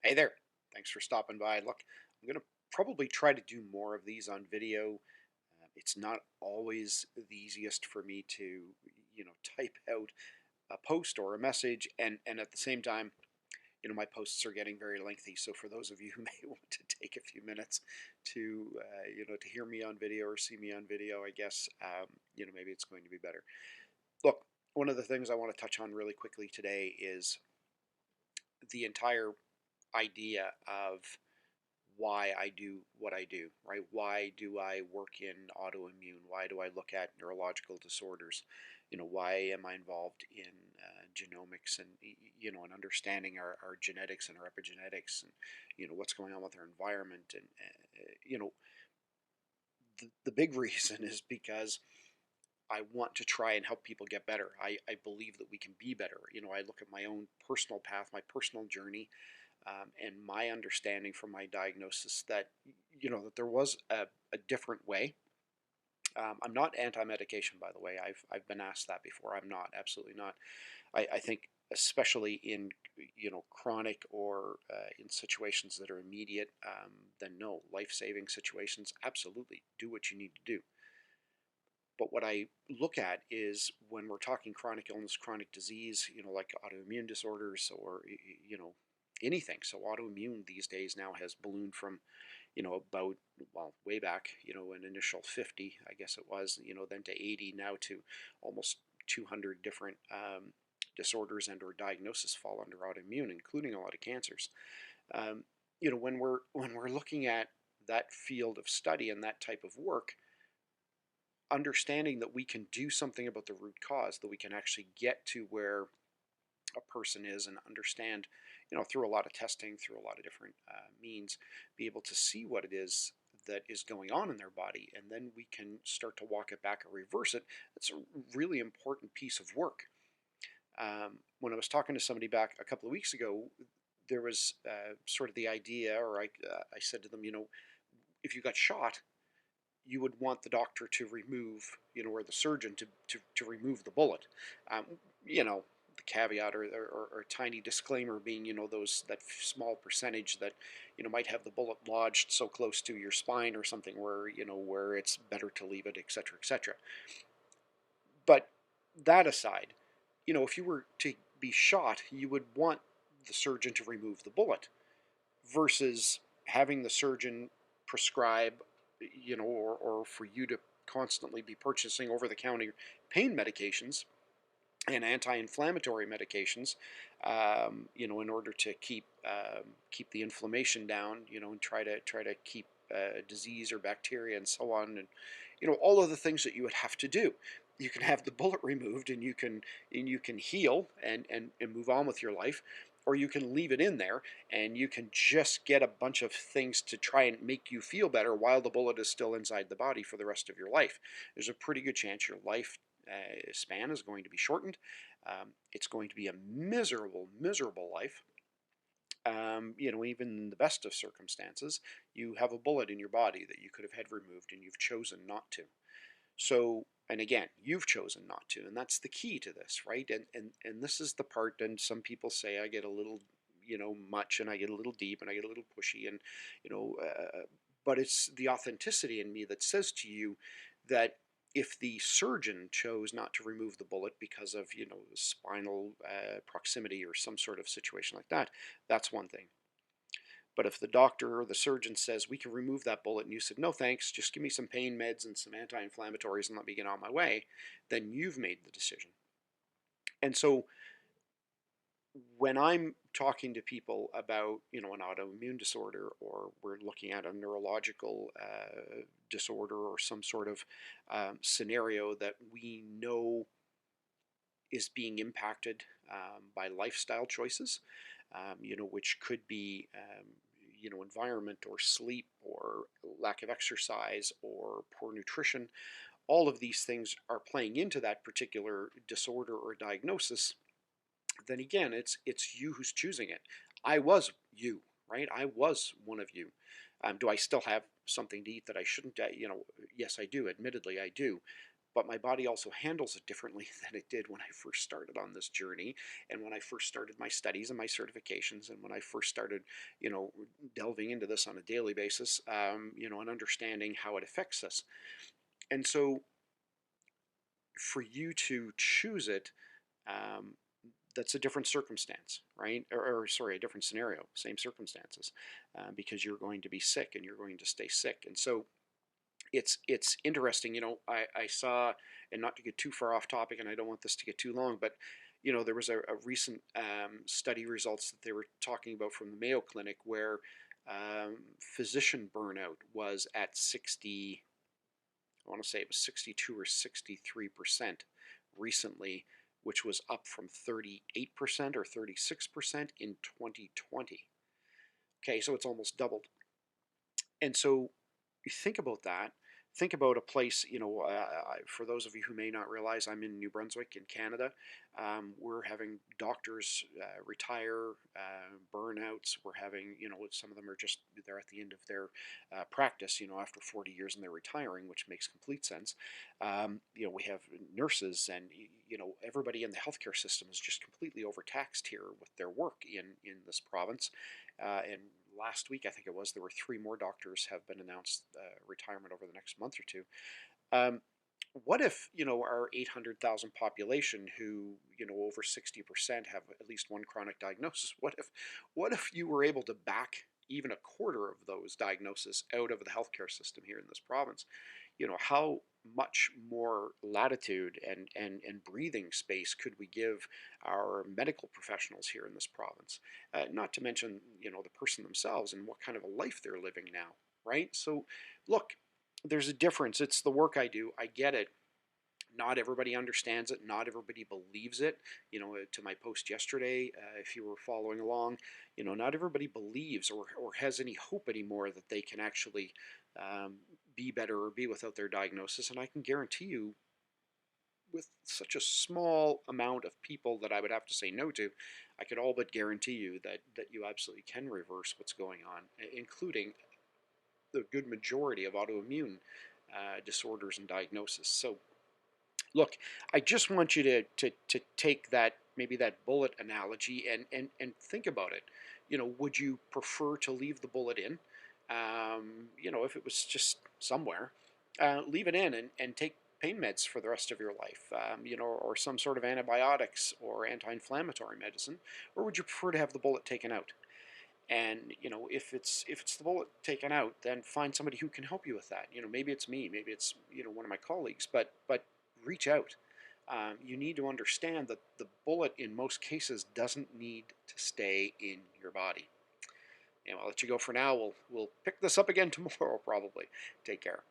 Hey there. Thanks for stopping by. Look, I'm going to probably try to do more of these on video. It's not always the easiest for me to, type out a post or a message, and at the same time, my posts are getting very lengthy. So for those of you who may want to take a few minutes to, to hear me on video or see me on video, I guess, maybe it's going to be better. Look, one of the things I want to touch on really quickly today is the entire idea of why I do what I do, right? Why do I work in autoimmune? Why do I look at neurological disorders? Why am I involved in genomics and, and understanding our genetics and our epigenetics and, what's going on with our environment? And, the big reason is because I want to try and help people get better. I believe that we can be better. I look at my own personal path, my personal journey, and my understanding from my diagnosis that that there was a different way. I'm not anti-medication, by the way. I've been asked that before. I'm not, absolutely not. I think especially in chronic or in situations that are immediate, then no, life-saving situations, absolutely do what you need to do. But what I look at is when we're talking chronic illness, chronic disease, like autoimmune disorders or, anything. So autoimmune these days now has ballooned from, about, well, way back, an initial 50, I guess it was, then to 80, now to almost 200 different disorders and or diagnosis fall under autoimmune, including a lot of cancers. When we're looking at that field of study and that type of work, understanding that we can do something about the root cause, that we can actually get to where a person is and understand, through a lot of testing, through a lot of different means, be able to see what it is that is going on in their body, and then we can start to walk it back or reverse it. That's a really important piece of work. When I was talking to somebody back a couple of weeks ago, there was sort of the idea, or I said to them, if you got shot, you would want the doctor to remove, or the surgeon to remove the bullet. Um, the caveat or tiny disclaimer being, that small percentage that, might have the bullet lodged so close to your spine or something where, where it's better to leave it, etc., etc. But that aside, if you were to be shot, you would want the surgeon to remove the bullet versus having the surgeon prescribe, or for you to constantly be purchasing over-the-counter pain medications and anti-inflammatory medications, in order to keep the inflammation down, and try to keep disease or bacteria and so on, and all of the things that you would have to do. You can have the bullet removed, and you can heal and move on with your life, or you can leave it in there and you can just get a bunch of things to try and make you feel better while the bullet is still inside the body for the rest of your life. There's a pretty good chance your life span is going to be shortened. It's going to be a miserable, miserable life. Even in the best of circumstances, you have a bullet in your body that you could have had removed and you've chosen not to. So, and again, you've chosen not to, and that's the key to this, right? And this is the part, and some people say I get a little, much, and I get a little deep, and I get a little pushy, and, but it's the authenticity in me that says to you that if the surgeon chose not to remove the bullet because of, spinal proximity or some sort of situation like that, that's one thing. But if the doctor or the surgeon says, we can remove that bullet, and you said, no thanks, just give me some pain meds and some anti-inflammatories and let me get on my way, then you've made the decision. And so when I'm talking to people about, an autoimmune disorder, or we're looking at a neurological disorder or some sort of scenario that we know is being impacted by lifestyle choices, which could be, environment or sleep or lack of exercise or poor nutrition. All of these things are playing into that particular disorder or diagnosis. Then again, it's you who's choosing it. I was you, right? I was one of you. Do I still have something to eat that I shouldn't? Yes, I do. Admittedly, I do. but my body also handles it differently than it did when I first started on this journey, and when I first started my studies and my certifications, and when I first started, delving into this on a daily basis, and understanding how it affects us. And so for you to choose it, um, that's a different circumstance, right? Or sorry, a different scenario, same circumstances, because you're going to be sick and you're going to stay sick. And so it's interesting. I saw, and not to get too far off topic, and I don't want this to get too long, but there was a recent study results that they were talking about from the Mayo Clinic where physician burnout was at 60. I want to say it was 62 or 63% recently, which was up from 38% or 36% in 2020. Okay, so it's almost doubled. And so you think about that. Think about a place, for those of you who may not realize, I'm in New Brunswick in Canada. We're having doctors retire, burnouts. We're having, some of them are just, they're at the end of their practice, after 40 years and they're retiring, which makes complete sense. We have nurses and, everybody in the healthcare system is just completely overtaxed here with their work in this province. And last week, I think it was, there were 3 more doctors have been announced retirement over the next month or two. What if, our 800,000 population who, over 60% have at least one chronic diagnosis, what if you were able to back even a quarter of those diagnoses out of the healthcare system here in this province? How much more latitude and breathing space could we give our medical professionals here in this province? Not to mention, the person themselves and what kind of a life they're living now, right? So, look, there's a difference. It's the work I do. I get it. Not everybody understands it. Not everybody believes it. To my post yesterday, if you were following along, not everybody believes or has any hope anymore that they can actually be better or be without their diagnosis. And I can guarantee you, with such a small amount of people that I would have to say no to, I could all but guarantee you that you absolutely can reverse what's going on, including the good majority of autoimmune disorders and diagnosis. So look, I just want you to take that, maybe that bullet analogy, and think about it. Would you prefer to leave the bullet in? If it was just somewhere, leave it in and take pain meds for the rest of your life, or some sort of antibiotics or anti-inflammatory medicine, or would you prefer to have the bullet taken out? And if it's the bullet taken out, then find somebody who can help you with that. Maybe it's me, maybe it's one of my colleagues, but reach out. You need to understand that the bullet in most cases doesn't need to stay in your body. And I'll let you go for now. We'll pick this up again tomorrow probably. Take care.